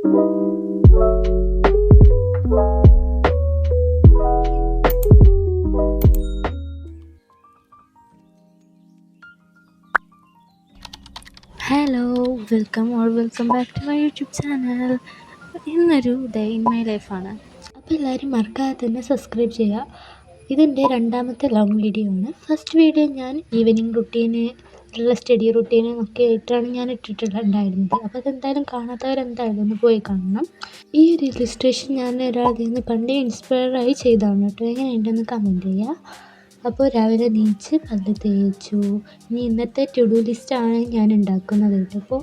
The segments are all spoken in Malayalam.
Hello, welcome back to my YouTube channel. ഇന്നൊരു ഡേ ഇൻ മൈ ലൈഫാണ്. അപ്പോൾ എല്ലാവരും മറക്കാതെ തന്നെ സബ്സ്ക്രൈബ് ചെയ്യുക. ഇതെൻ്റെ രണ്ടാമത്തെ ലോങ് വീഡിയോ ആണ്. ഫസ്റ്റ് വീഡിയോ ഞാൻ ഈവനിങ് റുട്ടീന് ഉള്ള സ്റ്റഡി റുട്ടീന് ഒക്കെ ആയിട്ടാണ് ഞാൻ ഇട്ടിട്ടുണ്ടായിരുന്നത്. അപ്പോൾ അതെന്തായാലും കാണാത്തവരെന്തായാലും ഒന്ന് പോയി കാണണം. ഈ ഒരു ഇലിസ്ട്രേഷൻ ഞാൻ ഒരാളിൽ നിന്ന് കണ്ട് ഇൻസ്പയറായി ചെയ്തതാണ് കേട്ടോ. എങ്ങനെയുണ്ടെന്ന് കമൻറ്റ് ചെയ്യുക. അപ്പോൾ രാവിലെ എണീച്ച് പല്ല് തേച്ചു. ഇനി ഇന്നത്തെ ടു ഡു ലിസ്റ്റാണ് ഞാൻ ഉണ്ടാക്കുന്നത് കേട്ടോ. അപ്പോൾ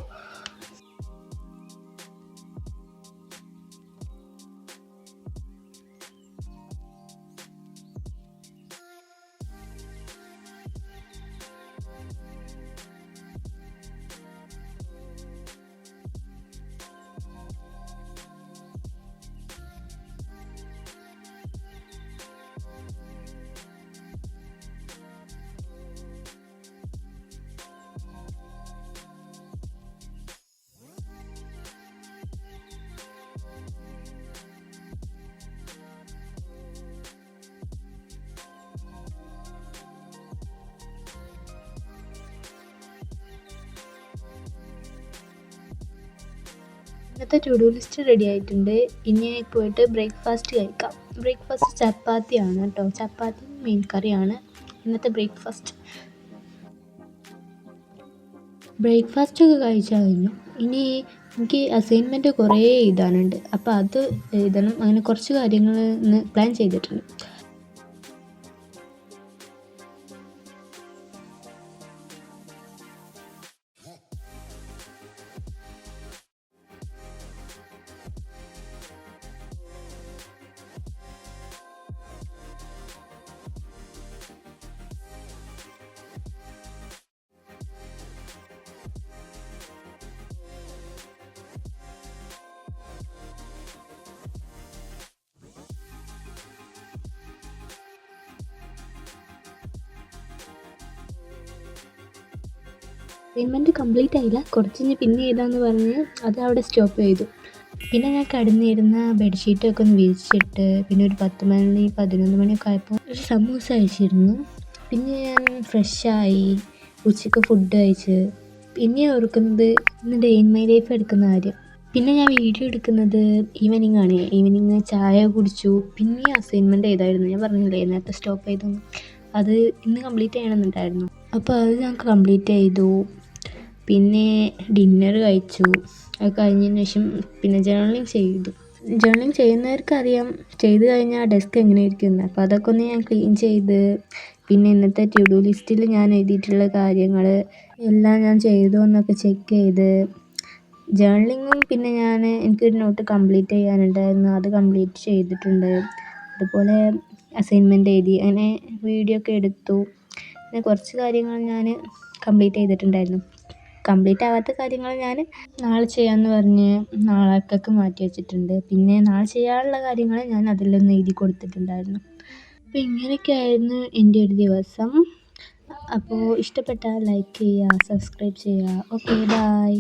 ഇന്നത്തെ ടു ഡു ലിസ്റ്റ് റെഡി ആയിട്ടുണ്ട്. ഇനി പോയിട്ട് ബ്രേക്ക്ഫാസ്റ്റ് കഴിക്കാം. ബ്രേക്ക്ഫാസ്റ്റ് ചപ്പാത്തിയാണ് കേട്ടോ. ചപ്പാത്തി മീൻ കറിയാണ് ഇന്നത്തെ ബ്രേക്ക്ഫാസ്റ്റ്. ബ്രേക്ക്ഫാസ്റ്റൊക്കെ കഴിച്ചു കഴിഞ്ഞു. ഇനി എനിക്ക് അസൈൻമെൻറ്റ് കുറേ എഴുതാനുണ്ട്. അപ്പോൾ അത് എഴുതണം. അങ്ങനെ കുറച്ച് കാര്യങ്ങൾ ഇന്ന് പ്ലാൻ ചെയ്തിട്ടുണ്ട്. അസൈൻമെൻറ്റ് കംപ്ലീറ്റ് ആയില്ല. കുറച്ച് പിന്നെ എഴുതാമെന്ന് പറഞ്ഞ് അത് അവിടെ സ്റ്റോപ്പ് ചെയ്തു. പിന്നെ ഞാൻ കിടന്നിരുന്ന ബെഡ്ഷീറ്റൊക്കെ ഒന്ന് വിരിച്ചിട്ട് പിന്നെ ഒരു 10 മണി 11 മണിയൊക്കെ ആയപ്പോൾ ഒരു സമൂസ കഴിച്ചിരുന്നു. പിന്നെ ഞാൻ ഫ്രഷായി ഉച്ചയ്ക്ക് ഫുഡ് കഴിച്ച്. പിന്നെ ഓർക്കുന്നത് ഇന്ന് ഡേ ഇൻ മൈ ലൈഫ് എടുക്കുന്ന കാര്യം. പിന്നെ ഞാൻ വീഡിയോ എടുക്കുന്നത് ഈവനിങ് ആണ്. ഈവനിങ് ചായ കുടിച്ചു. പിന്നെ അസൈൻമെൻറ്റ് ചെയ്തായിരുന്നു. ഞാൻ പറഞ്ഞില്ലേ നേരത്തെ സ്റ്റോപ്പ് ചെയ്തു. അത് ഇന്ന് കംപ്ലീറ്റ് ചെയ്യണമെന്നുണ്ടായിരുന്നു. അപ്പോൾ അത് ഞാൻ കംപ്ലീറ്റ് ചെയ്തു. പിന്നെ ഡിന്നർ കഴിച്ചു. അത് കഴിഞ്ഞതിന് ശേഷം പിന്നെ ജേർണലിങ് ചെയ്തു. ജേർണലിങ് ചെയ്യുന്നവർക്കറിയാം ചെയ്ത് കഴിഞ്ഞാൽ ഡെസ്ക് എങ്ങനെ ഇരിക്കുന്നത്. അപ്പോൾ അതൊക്കെ ഒന്ന് ഞാൻ ക്ലീൻ ചെയ്ത് പിന്നെ ഇന്നത്തെ ടു ഡു ലിസ്റ്റിൽ ഞാൻ എഴുതിയിട്ടുള്ള കാര്യങ്ങൾ എല്ലാം ഞാൻ ചെയ്തു എന്നൊക്കെ ചെക്ക് ചെയ്ത് ജേർണലിങ്ങും പിന്നെ എനിക്കൊരു നോട്ട് കംപ്ലീറ്റ് ചെയ്യാനുണ്ടായിരുന്നു. അത് കംപ്ലീറ്റ് ചെയ്തിട്ടുണ്ട്. അതുപോലെ അസൈൻമെൻറ്റ് എഴുതി. അങ്ങനെ വീഡിയോ ഒക്കെ എടുത്തു. പിന്നെ കുറച്ച് കാര്യങ്ങൾ ഞാൻ കംപ്ലീറ്റ് ചെയ്തിട്ടുണ്ടായിരുന്നു. കംപ്ലീറ്റ് ആവാത്ത കാര്യങ്ങൾ ഞാൻ നാളെ ചെയ്യാമെന്ന് പറഞ്ഞ് നാളേക്കൊക്കെ മാറ്റി വെച്ചിട്ടുണ്ട്. പിന്നെ നാളെ ചെയ്യാനുള്ള കാര്യങ്ങൾ ഞാൻ അതിലൊന്ന് എഴുതി കൊടുത്തിട്ടുണ്ടായിരുന്നു. അപ്പോൾ ഇങ്ങനെയൊക്കെയായിരുന്നു എൻ്റെ ഒരു ദിവസം. അപ്പോൾ ഇഷ്ടപ്പെട്ടാൽ ലൈക്ക് ചെയ്യുക, സബ്സ്ക്രൈബ് ചെയ്യുക. Okay, by.